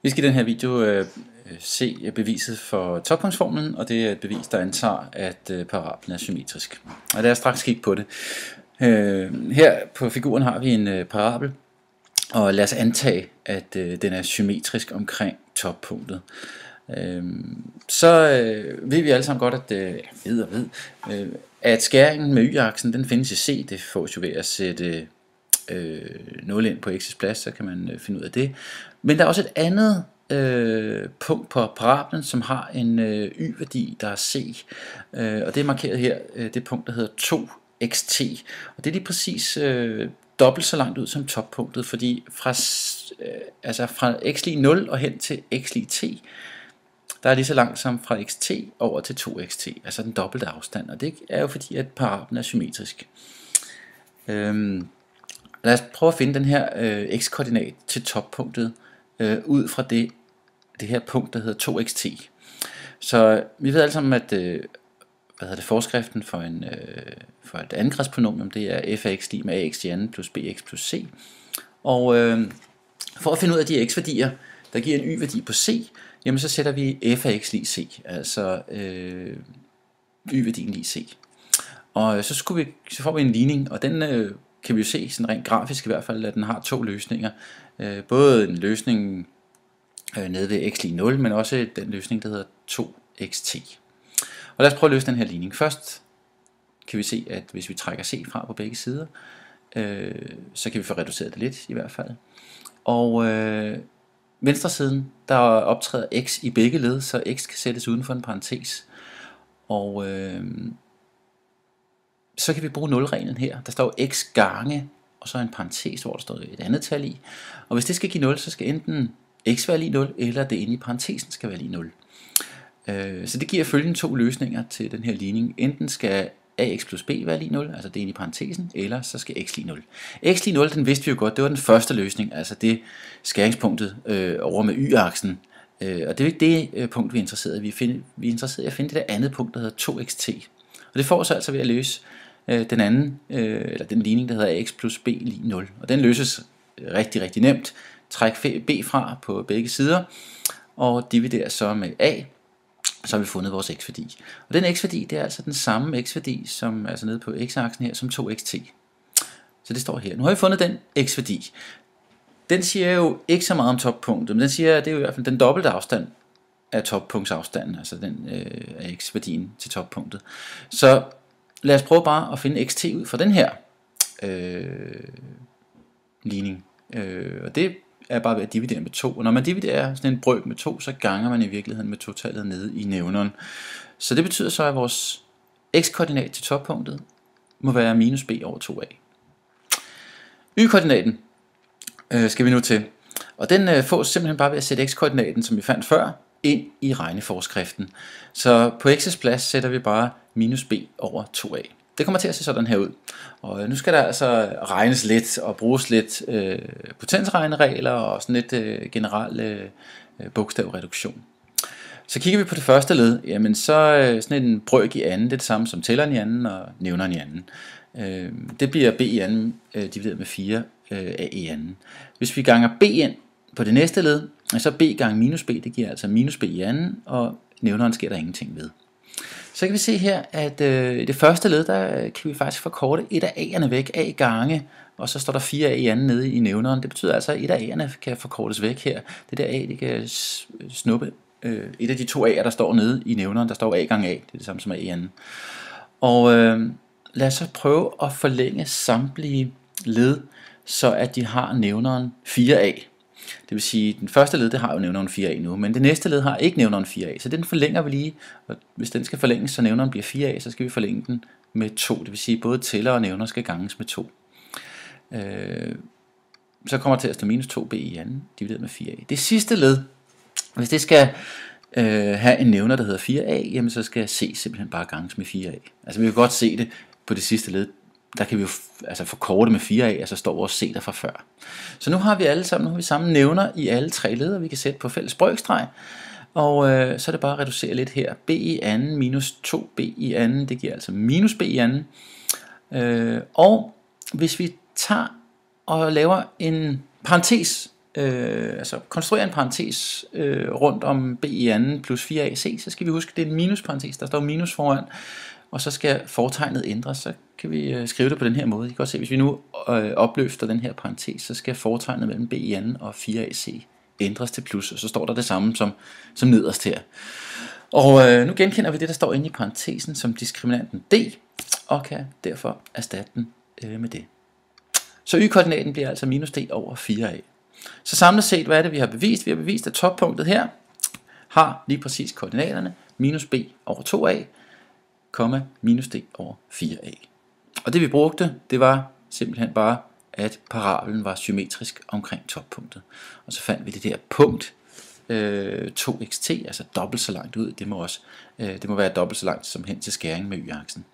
Vi skal i den her video se beviset for toppunktsformlen, og det er et bevis, der antager, at parablen er symmetrisk. Og lad os straks kigge på det. Her på figuren har vi en parabel, og lad os antage, at den er symmetrisk omkring toppunktet. Så ved vi alle sammen godt, at skæringen med y-aksen, den findes i C. Det fås jo ved at sætte 0 ind på x's plads, så kan man finde ud af det. Men der er også et andet punkt på parablen, som har en y-værdi, der er c. Og det er markeret her, det punkt, der hedder 2xt. Og det er lige præcis dobbelt så langt ud som toppunktet, fordi fra x lig 0 og hen til x lig t, der er lige så langt som fra xt over til 2xt, altså den dobbelte afstand. Og det er jo fordi, at parablen er symmetrisk. Lad os prøve at finde den her x-koordinat til toppunktet ud fra det her punkt, der hedder 2xt. Så vi ved alle sammen, at forskriften for et andengradspolynomium, det er f af x lig med ax i anden plus bx plus c. Og for at finde ud af de x-værdier, der giver en y-værdi på c, jamen så sætter vi f af x lig c, altså y-værdien lig c. Og så får vi en ligning, og den kan vi jo se sådan rent grafisk i hvert fald, at den har to løsninger. Både en løsning nede ved x lig 0, men også den løsning, der hedder 2xt. Og lad os prøve at løse den her ligning. Først kan vi se, at hvis vi trækker c fra på begge sider, så kan vi få reduceret det lidt i hvert fald. Og venstre siden, der optræder x i begge led, så x kan sættes uden for en parentes. Og så kan vi bruge nulreglen her. Der står x gange, og så en parentes, hvor der står et andet tal i. Og hvis det skal give 0, så skal enten x være lige 0, eller det inde i parentesen skal være lige 0. Så det giver følgende to løsninger til den her ligning. Enten skal ax plus b være lige 0, altså det inde i parentesen, eller så skal x lige 0. X lige 0, den vidste vi jo godt, det var den første løsning, altså det skæringspunktet over med y-aksen. Og det er jo ikke det punkt, vi er interesseret i. Vi er interesseret i at finde det der andet punkt, der hedder 2xt. Og det får så altså ved at løse den ligning, der hedder ax plus b lig 0. Og den løses rigtig, rigtig nemt. Træk b fra på begge sider, og dividerer så med a, så har vi fundet vores x-værdi. Og den x-værdi, det er altså den samme x-værdi, som altså nede på x-aksen her, som 2xt. Så det står her. Nu har vi fundet den x-værdi. Den siger jo ikke så meget om toppunktet, men den siger, at det er jo i hvert fald den dobbelte afstand af toppunktsafstanden, altså den af x-værdien til toppunktet. Så lad os prøve bare at finde xt ud fra den her ligning. Og det er bare ved at dividere med 2. Og når man dividerer sådan en brøk med 2, så ganger man i virkeligheden med totallet nede i nævneren. Så det betyder så, at vores x-koordinat til toppunktet må være minus b over 2a. Y-koordinaten skal vi nu til. Og den fås simpelthen bare ved at sætte x-koordinaten, som vi fandt før, ind i regneforskriften. Så på x's plads sætter vi bare minus b over 2a. Det kommer til at se sådan her ud. Og nu skal der altså regnes lidt og bruges lidt potensregneregler og sådan lidt generel bogstavreduktion. Så kigger vi på det første led, jamen så sådan en brøk i anden, det er det samme som tælleren i anden og nævneren i anden. Det bliver b i anden divideret med 4 a i anden. Hvis vi ganger b ind på det næste led, så b gange minus b, det giver altså minus b i anden, og nævneren sker der ingenting ved. Så kan vi se her, at i det første led, der kan vi faktisk forkorte et af a'erne væk, a gange, og så står der 4a i anden nede i nævneren. Det betyder altså, at et af a'erne kan forkortes væk her. Det der a, det kan snuppe et af de to a'er, der står nede i nævneren. Der står a gange a, det er det samme som a i anden. Og lad os så prøve at forlænge samtlige led, så at de har nævneren 4a. Det vil sige, at den første led, det har jo nævneren 4a nu, men det næste led har ikke nævneren 4a, så den forlænger vi lige, og hvis den skal forlænges, så nævneren bliver 4a, så skal vi forlænge den med 2, det vil sige, både tæller og nævner skal ganges med 2. Så kommer der til at stå minus 2b i anden, divideret med 4a. Det sidste led, hvis det skal have en nævner, der hedder 4a, jamen så skal c simpelthen bare ganges med 4a. Altså vi kan godt se det på det sidste led, der kan vi jo altså forkorte med 4a, og så står vores c der fra før. Så nu har vi alle sammen, samme nævner i alle tre led, og vi kan sætte på fælles brøkstreg, og så er det bare at reducere lidt her. b i anden minus 2b i anden, det giver altså minus b i anden. Og hvis vi tager og laver en parentes altså konstruere en parentes rundt om b i anden plus 4ac, så skal vi huske, at det er en minusparentes, der står minus foran, og så skal fortegnet ændres, så kan vi skrive det på den her måde. I kan godt se, hvis vi nu opløfter den her parentes, så skal fortegnet mellem b i anden og 4ac ændres til plus, og så står der det samme som nederst her. Og nu genkender vi det, der står inde i parentesen som diskriminanten d, og kan derfor erstatte den med det. Så y-koordinaten bliver altså minus d over 4a. Så samlet set, hvad er det, vi har bevist? Vi har bevist, at toppunktet her har lige præcis koordinaterne minus b over 2a, minus d over 4a. Og det vi brugte, det var simpelthen bare, at parablen var symmetrisk omkring toppunktet. Og så fandt vi det der punkt 2xt, altså dobbelt så langt ud. Det må være dobbelt så langt som hen til skæringen med y-aksen.